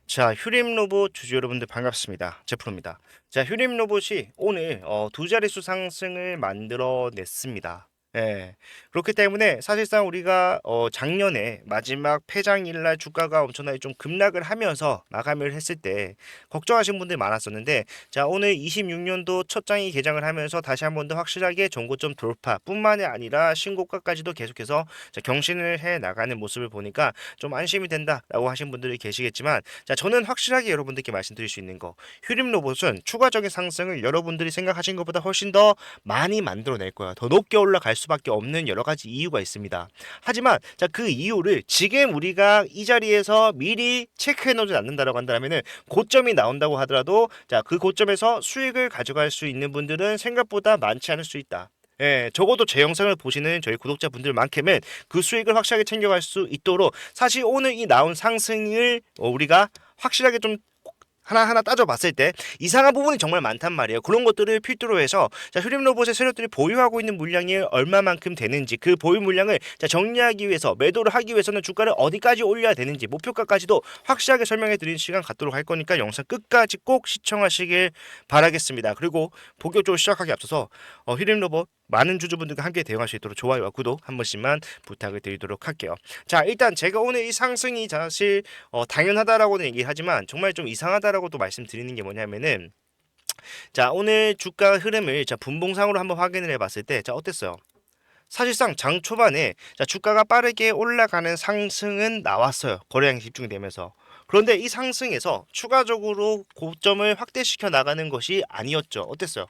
자, 휴림 로봇 주주 여러분들 반갑습니다. 제프로입니다. 자, 휴림 로봇이 오늘 두 자릿수 상승을 만들어냈습니다. 예. 그렇기 때문에 사실상 우리가 작년에 마지막 폐장일 날 주가가 엄청나게 좀 급락을 하면서 마감을 했을 때 걱정하신 분들 많았었는데, 자, 오늘 26년도 첫 장이 개장을 하면서 다시 한 번 더 확실하게 전고점 돌파뿐만이 아니라 신고가까지도 계속해서 자, 경신을 해 나가는 모습을 보니까 좀 안심이 된다라고 하신 분들이 계시겠지만, 자, 저는 확실하게 여러분들께 말씀드릴 수 있는 거, 휴림 로봇은 추가적인 상승을 여러분들이 생각하신 것보다 훨씬 더 많이 만들어낼 거야. 더 높게 올라갈 수밖에 없는 여러 가지 이유가 있습니다. 하지만 자, 그 이유를 지금 우리가 이 자리에서 미리 체크해 놓지 않는다라고 한다면은 고점이 나온다고 하더라도 자, 그 고점에서 수익을 가져갈 수 있는 분들은 생각보다 많지 않을 수 있다. 예, 적어도 제 영상을 보시는 저희 구독자분들만큼은 그 수익을 확실하게 챙겨갈 수 있도록 사실 오늘 이 나온 상승을 우리가 확실하게 좀 하나하나 따져봤을 때 이상한 부분이 정말 많단 말이에요. 그런 것들을 필두로 해서 자, 휴림 로봇의 세력들이 보유하고 있는 물량이 얼마만큼 되는지, 그 보유 물량을 자, 정리하기 위해서 매도를 하기 위해서는 주가를 어디까지 올려야 되는지 목표가까지도 확실하게 설명해 드리는 시간 갖도록 할 거니까 영상 끝까지 꼭 시청하시길 바라겠습니다. 그리고 본격적으로 시작하기 앞서서 휴림 로봇 많은 주주분들과 함께 대응할 수 있도록 좋아요와 구독 한 번씩만 부탁을 드리도록 할게요. 자, 일단 제가 오늘 이 상승이 사실 당연하다라고는 얘기하지만 정말 좀 이상하다라고도 말씀드리는 게 뭐냐면은, 자, 오늘 주가 흐름을 자, 분봉상으로 한번 확인을 해봤을 때 자, 어땠어요? 사실상 장 초반에 자, 주가가 빠르게 올라가는 상승은 나왔어요. 거래량이 집중되면서. 그런데 이 상승에서 추가적으로 고점을 확대시켜 나가는 것이 아니었죠. 어땠어요?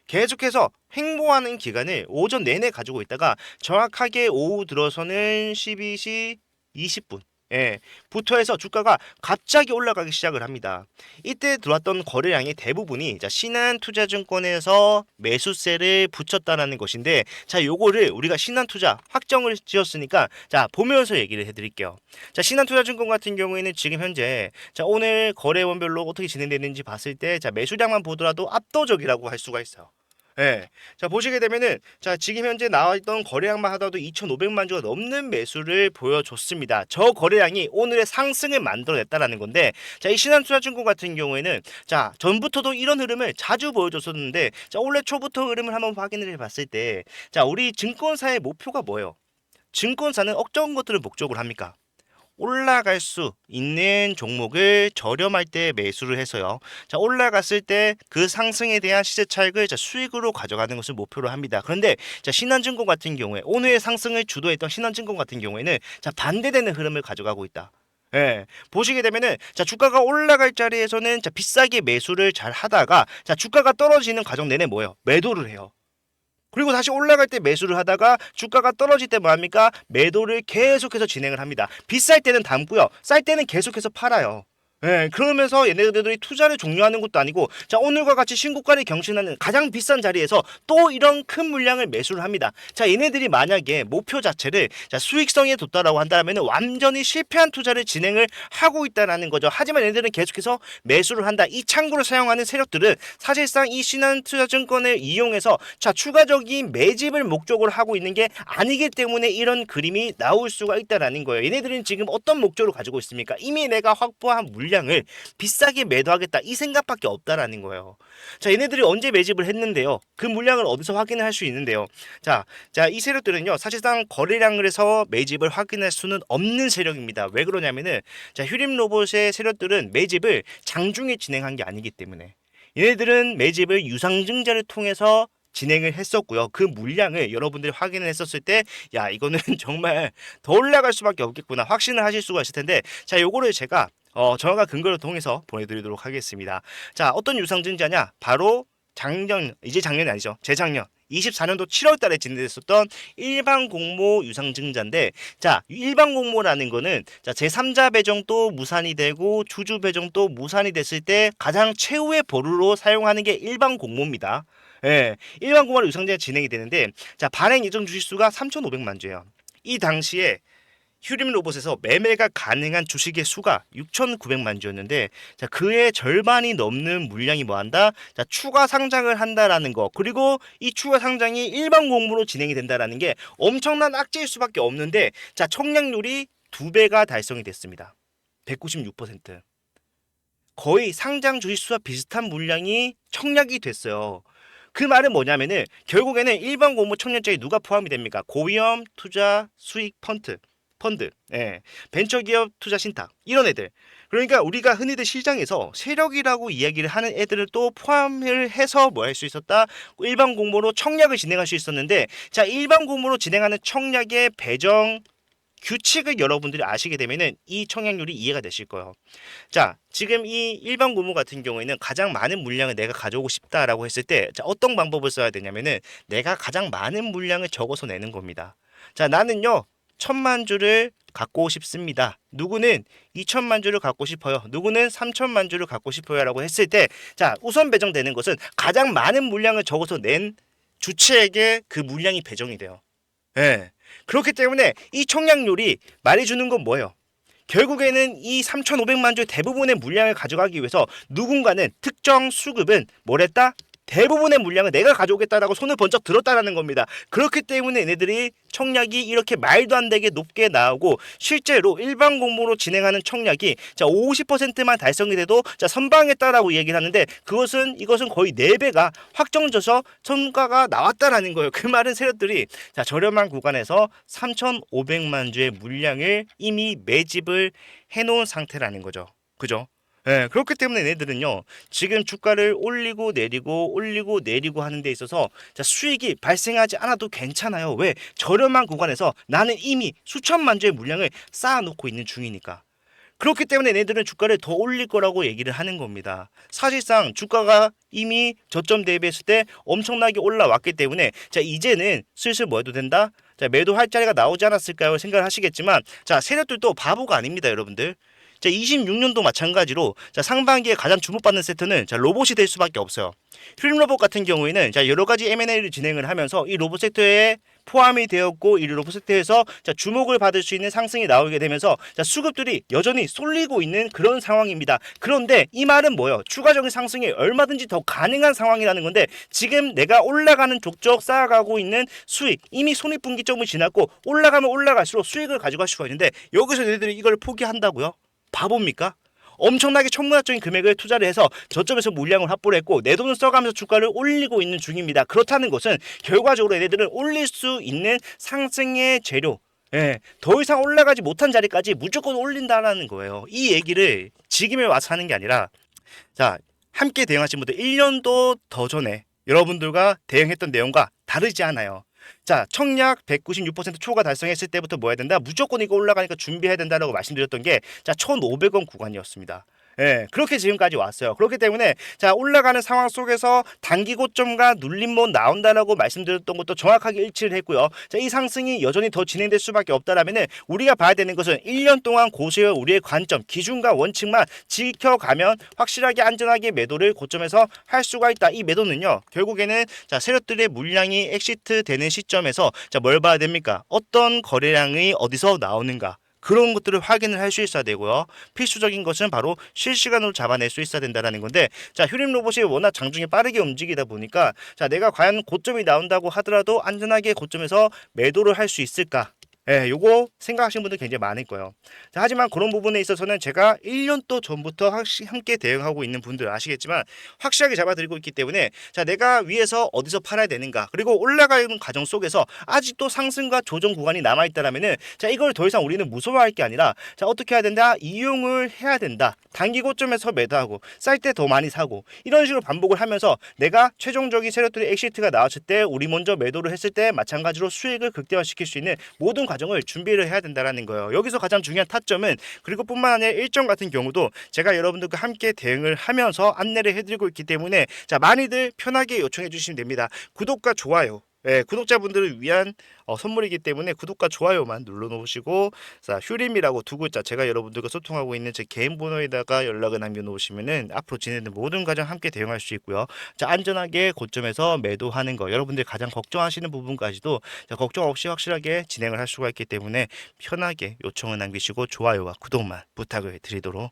계속해서 횡보하는 기간을 오전 내내 가지고 있다가 정확하게 오후 들어서는 12시 20분 예, 부터 해서 주가가 갑자기 올라가기 시작을 합니다. 이때 들어왔던 거래량의 대부분이 자, 신한투자증권에서 매수세를 붙였다라는 것인데, 자, 요거를 우리가 신한투자 확정을 지었으니까 자, 보면서 얘기를 해드릴게요. 자, 신한투자증권 같은 경우에는 지금 현재 자, 오늘 거래원별로 어떻게 진행되는지 봤을 때 자, 매수량만 보더라도 압도적이라고 할 수가 있어요. 예. 자, 보시게 되면은 자, 지금 현재 나와 있던 거래량만 하더라도 2,500만 주가 넘는 매수를 보여줬습니다. 저 거래량이 오늘의 상승을 만들어냈다라는 건데, 자, 이 신한투자증권 같은 경우에는 자, 전부터도 이런 흐름을 자주 보여줬었는데, 자, 올해 초부터 흐름을 한번 확인을 해봤을 때, 자, 우리 증권사의 목표가 뭐예요? 증권사는 어떤 것들을 목적으로 합니까? 올라갈 수 있는 종목을 저렴할 때 매수를 해서요. 자, 올라갔을 때 그 상승에 대한 시세 차익을 자, 수익으로 가져가는 것을 목표로 합니다. 그런데 자, 신한증권 같은 경우에 오늘의 상승을 주도했던 신한증권 같은 경우에는 자, 반대되는 흐름을 가져가고 있다. 예, 보시게 되면은 자, 주가가 올라갈 자리에서는 자, 비싸게 매수를 잘 하다가 자, 주가가 떨어지는 과정 내내 뭐예요? 매도를 해요. 그리고 다시 올라갈 때 매수를 하다가 주가가 떨어질 때 뭐합니까? 매도를 계속해서 진행을 합니다. 비쌀 때는 담고요. 쌀 때는 계속해서 팔아요. 예, 그러면서 얘네들이 투자를 종료하는 것도 아니고 자, 오늘과 같이 신고가를 경신하는 가장 비싼 자리에서 또 이런 큰 물량을 매수를 합니다. 자, 얘네들이 만약에 목표 자체를 자, 수익성에 뒀다라고 한다면 완전히 실패한 투자를 진행을 하고 있다라는 거죠. 하지만 얘네들은 계속해서 매수를 한다. 이 창구를 사용하는 세력들은 사실상 이 신한투자증권을 이용해서 자, 추가적인 매집을 목적으로 하고 있는 게 아니기 때문에 이런 그림이 나올 수가 있다라는 거예요. 얘네들은 지금 어떤 목적으로 가지고 있습니까? 이미 내가 확보한 물량을 비싸게 매도하겠다 이 생각밖에 없다라는 거예요. 자, 얘네들이 언제 매집을 했는데요? 그 물량을 어디서 확인을 할 수 있는데요? 자, 이 세력들은요, 사실상 거래량을 해서 매집을 확인할 수는 없는 세력입니다. 왜 그러냐면은 자, 휴림 로봇의 세력들은 매집을 장중에 진행한 게 아니기 때문에 얘네들은 매집을 유상증자를 통해서 진행을 했었고요. 그 물량을 여러분들이 확인을 했었을 때, 야, 이거는 정말 더 올라갈 수밖에 없겠구나 확신을 하실 수가 있을 텐데, 자, 요거를 제가 정확한 근거를 통해서 보내드리도록 하겠습니다. 자, 어떤 유상증자냐? 바로 이제 작년이 아니죠. 재작년 24년도 7월 달에 진행됐었던 일반 공모 유상증자인데, 자, 일반 공모라는 거는 자, 제3자 배정도 무산이 되고 주주 배정도 무산이 됐을 때 가장 최후의 보루로 사용하는 게 일반 공모입니다. 예, 일반 공모로 유상증자 진행이 되는데, 자, 발행 예정 주식수가 3,500만 주예요. 이 당시에 휴림 로봇에서 매매가 가능한 주식의 수가 6,900만 주였는데, 자, 그의 절반이 넘는 물량이 뭐한다? 자, 추가 상장을 한다라는 거. 그리고 이 추가 상장이 일반 공모로 진행이 된다라는 게 엄청난 악재일 수밖에 없는데, 자, 청량률이 2배가 달성이 됐습니다. 196%. 거의 상장 주식수와 비슷한 물량이 청약이 됐어요. 그 말은 뭐냐면은 결국에는 일반 공모 청년자에 누가 포함이 됩니까? 고위험 투자 수익 펀드, 예, 벤처기업 투자 신탁 이런 애들. 그러니까 우리가 흔히들 시장에서 세력이라고 이야기를 하는 애들을 또 포함을 해서 뭐 할 수 있었다? 일반 공모로 청약을 진행할 수 있었는데, 자, 일반 공모로 진행하는 청약의 배정 규칙을 여러분들이 아시게 되면은 이 청약률이 이해가 되실 거예요. 자, 지금 이 일반 고무 같은 경우에는 가장 많은 물량을 내가 가져오고 싶다라고 했을 때, 자, 어떤 방법을 써야 되냐면은 내가 가장 많은 물량을 적어서 내는 겁니다. 자, 나는요, 1,000만 주를 갖고 싶습니다. 누구는 2,000만 주를 갖고 싶어요. 누구는 3,000만 주를 갖고 싶어요라고 했을 때, 자, 우선 배정되는 것은 가장 많은 물량을 적어서 낸 주체에게 그 물량이 배정이 돼요. 예. 그렇기 때문에 이 청약률이 말해주는 건 뭐예요? 결국에는 이 3,500만 주의 대부분의 물량을 가져가기 위해서 누군가는 특정 수급은 뭘 했다? 대부분의 물량을 내가 가져오겠다라고 손을 번쩍 들었다라는 겁니다. 그렇기 때문에 얘네들이 청약이 이렇게 말도 안 되게 높게 나오고, 실제로 일반 공모로 진행하는 청약이 자 50%만 달성이 돼도 자 선방했다라고 얘기를 하는데, 이것은 거의 4배가 확정져서 성과가 나왔다라는 거예요. 그 말은 세력들이 자 저렴한 구간에서 3,500만 주의 물량을 이미 매집을 해놓은 상태라는 거죠. 그죠? 예, 그렇기 때문에 얘네들은요, 지금 주가를 올리고 내리고 하는 데 있어서 자, 수익이 발생하지 않아도 괜찮아요. 왜? 저렴한 구간에서 나는 이미 수천만 주의 물량을 쌓아놓고 있는 중이니까. 그렇기 때문에 얘네들은 주가를 더 올릴 거라고 얘기를 하는 겁니다. 사실상 주가가 이미 저점 대비했을 때 엄청나게 올라왔기 때문에 자, 이제는 슬슬 뭐 해도 된다? 자, 매도할 자리가 나오지 않았을까요? 생각을 하시겠지만, 자, 세력들도 바보가 아닙니다, 여러분들. 자, 26년도 마찬가지로 자, 상반기에 가장 주목받는 세트는 자, 로봇이 될 수밖에 없어요. 휴림 로봇 같은 경우에는 자, 여러 가지 M&A를 진행을 하면서 이 로봇 섹터에 포함이 되었고, 이 로봇 섹터에서 자, 주목을 받을 수 있는 상승이 나오게 되면서 자, 수급들이 여전히 쏠리고 있는 그런 상황입니다. 그런데 이 말은 뭐예요? 추가적인 상승이 얼마든지 더 가능한 상황이라는 건데, 지금 내가 올라가는 족족 쌓아가고 있는 수익, 이미 손익분기점을 지났고 올라가면 올라갈수록 수익을 가져갈 수가 있는데, 여기서 얘들이 이걸 포기한다고요? 바보입니까? 엄청나게 천문학적인 금액을 투자를 해서 저점에서 물량을 확보를 했고 내 돈을 써가면서 주가를 올리고 있는 중입니다. 그렇다는 것은 결과적으로 얘네들은 올릴 수 있는 상승의 재료, 예, 더 이상 올라가지 못한 자리까지 무조건 올린다라는 거예요. 이 얘기를 지금에 와서 하는 게 아니라, 자, 함께 대응하신 분들 1년도 더 전에 여러분들과 대응했던 내용과 다르지 않아요. 자, 청약 196% 초과 달성했을 때부터 뭐 해야 된다? 무조건 이거 올라가니까 준비해야 된다라고 말씀드렸던 게 자, 1,500원 구간이었습니다. 예, 그렇게 지금까지 왔어요. 그렇기 때문에 자, 올라가는 상황 속에서 단기 고점과 눌림목 나온다라고 말씀드렸던 것도 정확하게 일치를 했고요. 자, 이 상승이 여전히 더 진행될 수밖에 없다라면은 우리가 봐야 되는 것은 1년 동안 고수의 우리의 관점, 기준과 원칙만 지켜가면 확실하게 안전하게 매도를 고점에서 할 수가 있다. 이 매도는요, 결국에는 자, 세력들의 물량이 엑시트 되는 시점에서 자, 뭘 봐야 됩니까? 어떤 거래량이 어디서 나오는가? 그런 것들을 확인을 할 수 있어야 되고요. 필수적인 것은 바로 실시간으로 잡아낼 수 있어야 된다는 건데, 자, 휴림 로봇이 워낙 장중에 빠르게 움직이다 보니까 자, 내가 과연 고점이 나온다고 하더라도 안전하게 고점에서 매도를 할 수 있을까? 예, 요거 생각하시는 분들 굉장히 많을 거예요. 자, 하지만 그런 부분에 있어서는 제가 1년 또 전부터 함께 대응하고 있는 분들 아시겠지만 확실하게 잡아드리고 있기 때문에 자, 내가 위에서 어디서 팔아야 되는가, 그리고 올라가는 과정 속에서 아직도 상승과 조정 구간이 남아있다라면은 자, 이걸 더 이상 우리는 무서워할 게 아니라 자, 어떻게 해야 된다? 이용을 해야 된다. 단기 고점에서 매도하고 쌀 때 더 많이 사고 이런 식으로 반복을 하면서 내가 최종적인 세력들의 엑시트가 나왔을 때 우리 먼저 매도를 했을 때 마찬가지로 수익을 극대화시킬 수 있는 모든 과정을 준비를 해야 된다라는 거예요. 여기서 가장 중요한 타점은, 그리고 뿐만 아니라 일정 같은 경우도 제가 여러분들과 함께 대응을 하면서 안내를 해드리고 있기 때문에 자, 많이들 편하게 요청해 주시면 됩니다. 구독과 좋아요, 예, 구독자분들을 위한 선물이기 때문에 구독과 좋아요만 눌러놓으시고, 자, 휴림이라고 두 글자, 제가 여러분들과 소통하고 있는 제 개인 번호에다가 연락을 남겨놓으시면은 앞으로 진행되는 모든 과정 함께 대응할 수 있고요. 자, 안전하게 고점에서 매도하는 거, 여러분들이 가장 걱정하시는 부분까지도 자, 걱정 없이 확실하게 진행을 할 수가 있기 때문에 편하게 요청을 남기시고 좋아요와 구독만 부탁을 드리도록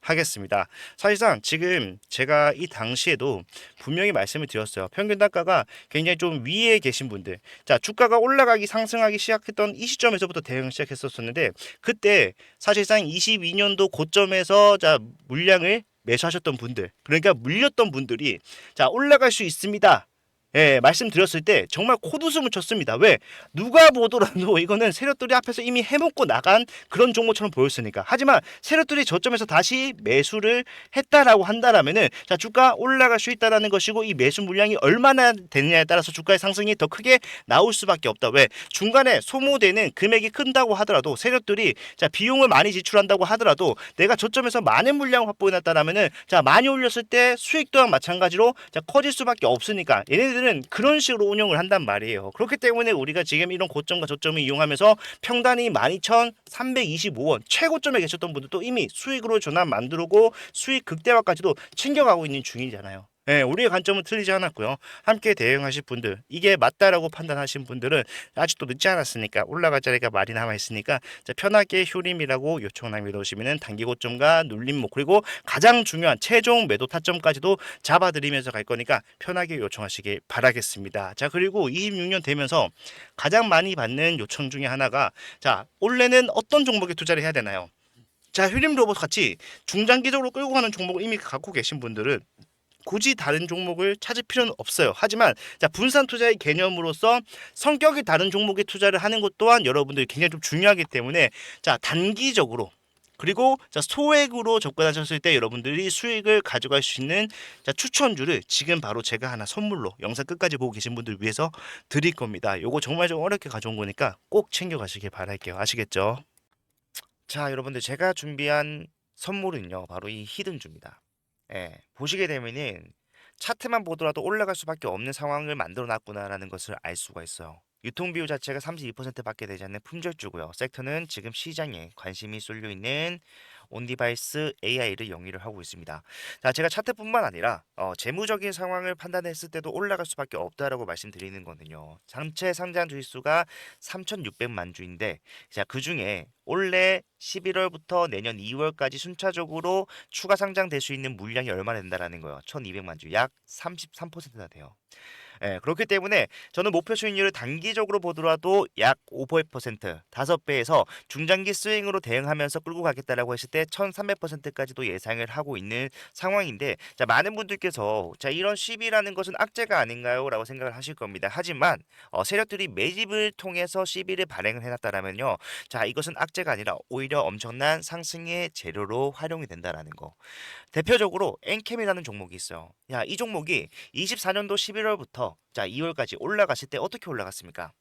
하겠습니다. 사실상 지금 제가 이 당시에도 분명히 말씀을 드렸어요. 평균 단가가 굉장히 좀 위에 계신 분들, 자, 주가가 올라가기 상승하기 시작했던 이 시점에서부터 대응을 시작했었는데, 그때 사실상 22년도 고점에서 자, 물량을 매수하셨던 분들, 그러니까 물렸던 분들이 자 올라갈 수 있습니다. 예, 말씀드렸을 때 정말 코웃음을 쳤습니다. 왜? 누가 보더라도 이거는 세력들이 앞에서 이미 해먹고 나간 그런 종목처럼 보였으니까. 하지만 세력들이 저점에서 다시 매수를 했다라고 한다라면은 자 주가 올라갈 수 있다라는 것이고 이 매수 물량이 얼마나 되느냐에 따라서 주가의 상승이 더 크게 나올 수밖에 없다. 왜? 중간에 소모되는 금액이 큰다고 하더라도 세력들이 자 비용을 많이 지출한다고 하더라도 내가 저점에서 많은 물량을 확보해 놨다라면은 자 많이 올렸을 때 수익 또한 마찬가지로 자 커질 수밖에 없으니까 얘네들은 그런 식으로 운영을 한단 말이에요. 그렇기 때문에 우리가 지금 이런 고점과 저점을 이용하면서 평단이 12,325원 최고점에 계셨던 분들도 이미 수익으로 전환 만들고 수익 극대화까지도 챙겨가고 있는 중이잖아요. 예, 우리의 관점은 틀리지 않았고요. 함께 대응하실 분들, 이게 맞다라고 판단하신 분들은 아직도 늦지 않았으니까 올라갈 자리가 많이 남아 있으니까 자, 편하게 효림이라고 요청 남겨놓으시면은 단기 고점과 눌림목 그리고 가장 중요한 최종 매도 타점까지도 잡아드리면서 갈 거니까 편하게 요청하시길 바라겠습니다. 자, 그리고 26년 되면서 가장 많이 받는 요청 중에 하나가 자, 올해는 어떤 종목에 투자를 해야 되나요? 자, 휴림 로봇 같이 중장기적으로 끌고 가는 종목을 이미 갖고 계신 분들은 굳이 다른 종목을 찾을 필요는 없어요. 하지만 자, 분산 투자의 개념으로서 성격이 다른 종목에 투자를 하는 것 또한 여러분들이 굉장히 좀 중요하기 때문에 자, 단기적으로 그리고 자, 소액으로 접근하셨을 때 여러분들이 수익을 가져갈 수 있는 자, 추천주를 지금 바로 제가 하나 선물로 영상 끝까지 보고 계신 분들 위해서 드릴 겁니다. 요거 정말 좀 어렵게 가져온 거니까 꼭 챙겨가시길 바랄게요. 아시겠죠? 자, 여러분들 제가 준비한 선물은요. 바로 이 히든주입니다. 예, 보시게 되면은 차트만 보더라도 올라갈 수밖에 없는 상황을 만들어 놨구나라는 것을 알 수가 있어요. 유통 비율 자체가 32%밖에 되지 않는 품절주고요. 섹터는 지금 시장에 관심이 쏠려 있는 온디바이스 AI를 영위를 하고 있습니다. 자, 제가 차트뿐만 아니라 재무적인 상황을 판단했을 때도 올라갈 수밖에 없다라고 말씀드리는 거는요. 전체 상장 주식수가 3,600만 주인데 자, 그중에 올해 11월부터 내년 2월까지 순차적으로 추가 상장될 수 있는 물량이 얼마나 된다라는 거예요. 1,200만 주, 약 33%나 돼요. 예, 그렇기 때문에 저는 목표 수익률을 단기적으로 보더라도 약 5%, 5배에서 중장기 스윙으로 대응하면서 끌고 가겠다라고 했을 때 1300%까지도 예상을 하고 있는 상황인데 자, 많은 분들께서 자, 이런 시비라는 것은 악재가 아닌가요? 라고 생각을 하실 겁니다. 하지만 세력들이 매집을 통해서 시비를 발행을 해놨다라면요. 자, 이것은 악재가 아니라 오히려 엄청난 상승의 재료로 활용이 된다라는 거. 대표적으로 엔캠이라는 종목이 있어요. 야, 이 종목이 24년도 11월부터 자 2월까지 올라갔을 때 어떻게 올라갔습니까?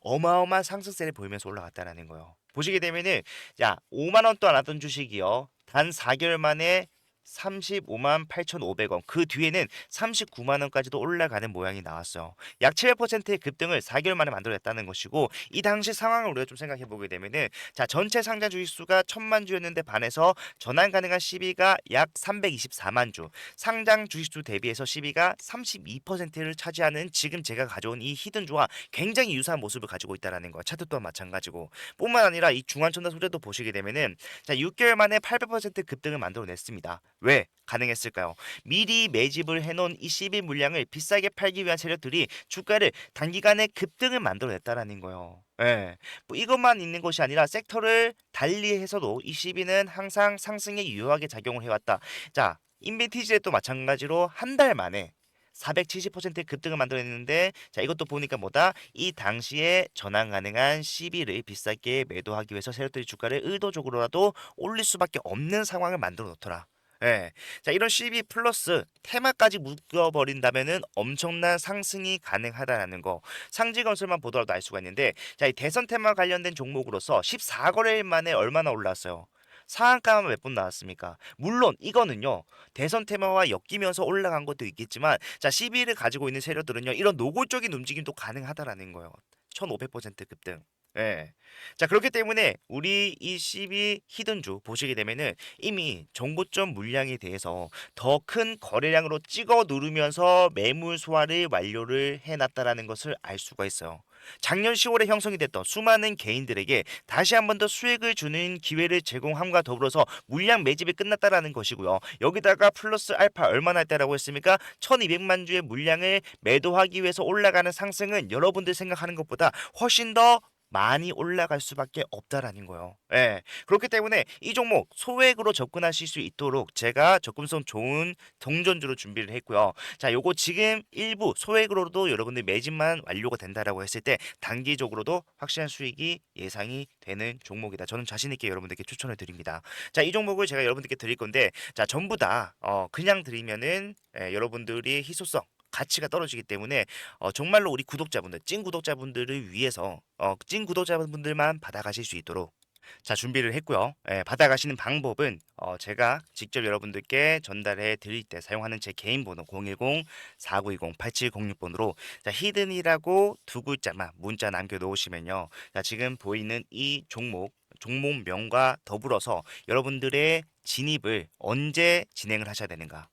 어마어마한 상승세를 보이면서 올라갔다라는 거예요. 보시게 되면은 야 5만 원도 안 하던 주식이요. 단 4개월 만에 35만 8,500원. 그 뒤에는 39만 원까지도 올라가는 모양이 나왔어요. 약 700%의 급등을 4개월 만에 만들어냈다는 것이고 이 당시 상황을 우리가 좀 생각해 보게 되면은 자 전체 상장 주식수가 1,000만 주였는데 반해서 전환 가능한 시비가 약 324만 주. 상장 주식수 대비해서 시비가 32%를 차지하는 지금 제가 가져온 이 히든주와 굉장히 유사한 모습을 가지고 있다라는 거. 차트 또한 마찬가지고. 뿐만 아니라 이 중환천사 소재도 보시게 되면은 자 6개월 만에 800% 급등을 만들어냈습니다. 왜 가능했을까요? 미리 매집을 해놓은 이 CB 물량을 비싸게 팔기 위한 세력들이 주가를 단기간에 급등을 만들어냈다라는 거예요. 예. 뭐 이것만 있는 것이 아니라 섹터를 달리해서도 이 CB는 항상 상승에 유효하게 작용을 해왔다. 자, 인벤티지에도 마찬가지로 한 달 만에 470%의 급등을 만들어냈는데 자 이것도 보니까 뭐다 이 당시에 전환 가능한 CB를 비싸게 매도하기 위해서 세력들이 주가를 의도적으로라도 올릴 수밖에 없는 상황을 만들어 놓더라. 예. 자, 이런 CB 플러스 테마까지 묶어버린다면은 엄청난 상승이 가능하다라는 거. 상지건설만 보더라도 알 수가 있는데, 자, 이 대선 테마 관련된 종목으로서 14거래일 만에 얼마나 올랐어요? 상한가만 몇 번 나왔습니까? 물론 이거는요 대선 테마와 엮이면서 올라간 것도 있겠지만 자 CB를 가지고 있는 세력들은요 이런 노골적인 움직임도 가능하다라는 거예요. 1500% 급등. 예. 자 그렇기 때문에 우리 이 CB 히든주 보시게 되면은 이미 정보점 물량에 대해서 더 큰 거래량으로 찍어 누르면서 매물 소화를 완료를 해놨다라는 것을 알 수가 있어요. 작년 10월에 형성이 됐던 수많은 개인들에게 다시 한 번 더 수익을 주는 기회를 제공함과 더불어서 물량 매집이 끝났다라는 것이고요. 여기다가 플러스 알파 얼마나 했다라고 했습니까? 1200만 주의 물량을 매도하기 위해서 올라가는 상승은 여러분들 생각하는 것보다 훨씬 더 많이 올라갈 수밖에 없다라는 거예요. 예. 그렇기 때문에 이 종목 소액으로 접근하실 수 있도록 제가 접근성 좋은 동전주로 준비를 했고요. 자, 요거 지금 일부 소액으로도 여러분들 매집만 완료가 된다라고 했을 때 단기적으로도 확실한 수익이 예상이 되는 종목이다. 저는 자신 있게 여러분들께 추천을 드립니다. 자, 이 종목을 제가 여러분들께 드릴 건데, 자, 전부 다 그냥 드리면은 여러분들이 희소성 가치가 떨어지기 때문에 정말로 우리 구독자분들, 찐 구독자분들을 위해서 찐 구독자분들만 받아가실 수 있도록 자, 준비를 했고요. 예, 받아가시는 방법은 제가 직접 여러분들께 전달해 드릴 때 사용하는 제 개인 번호 010-4920-8706번으로 자, 히든이라고 두 글자만 문자 남겨 놓으시면요. 자, 지금 보이는 이 종목명과 더불어서 여러분들의 진입을 언제 진행을 하셔야 되는가?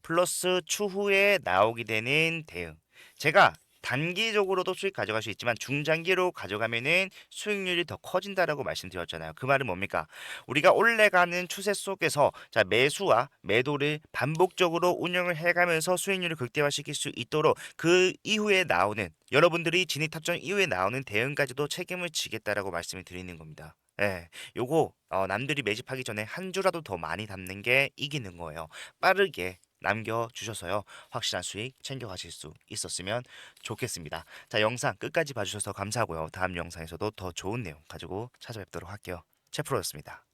플러스 추후에 나오게 되는 대응. 제가 단기적으로도 수익 가져갈 수 있지만 중장기로 가져가면은 수익률이 더 커진다라고 말씀드렸잖아요. 그 말은 뭡니까? 우리가 올라가는 추세 속에서 자, 매수와 매도를 반복적으로 운영을 해가면서 수익률을 극대화시킬 수 있도록 그 이후에 나오는 여러분들이 진입 탑정 이후에 나오는 대응까지도 책임을 지겠다라고 말씀을 드리는 겁니다. 예, 요거 남들이 매집하기 전에 한 주라도 더 많이 담는 게 이기는 거예요. 빠르게 남겨주셔서요. 확실한 수익 챙겨가실 수 있었으면 좋겠습니다. 자, 영상 끝까지 봐주셔서 감사하고요. 다음 영상에서도 더 좋은 내용 가지고 찾아뵙도록 할게요. 채프로였습니다.